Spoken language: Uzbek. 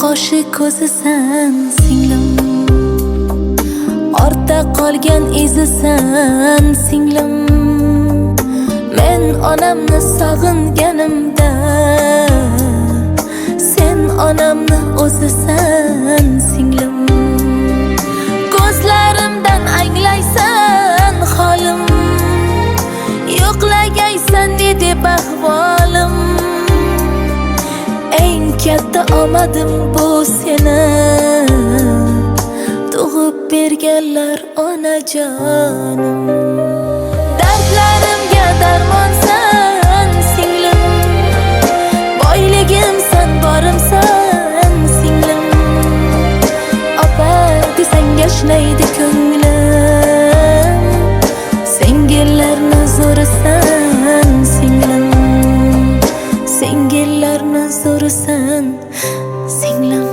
qoshi ko'zisan singlim, ortda qolgan izisan singlim. Men onamni sog'inganimda sen onamni o'zisan singlim. Ko'zlarimdan anglaysan holim, yo'qlagaysan deb ahvolim. Eng katta omadim bu seni tug'ib berganlar onajonim. Dardlarimga darmonsan singlim, boyligimsan borimsan singlim. Opa desang yashnaydi ko'nglim, singillarni zo'risan singlim, singillarni zo'risan singlim.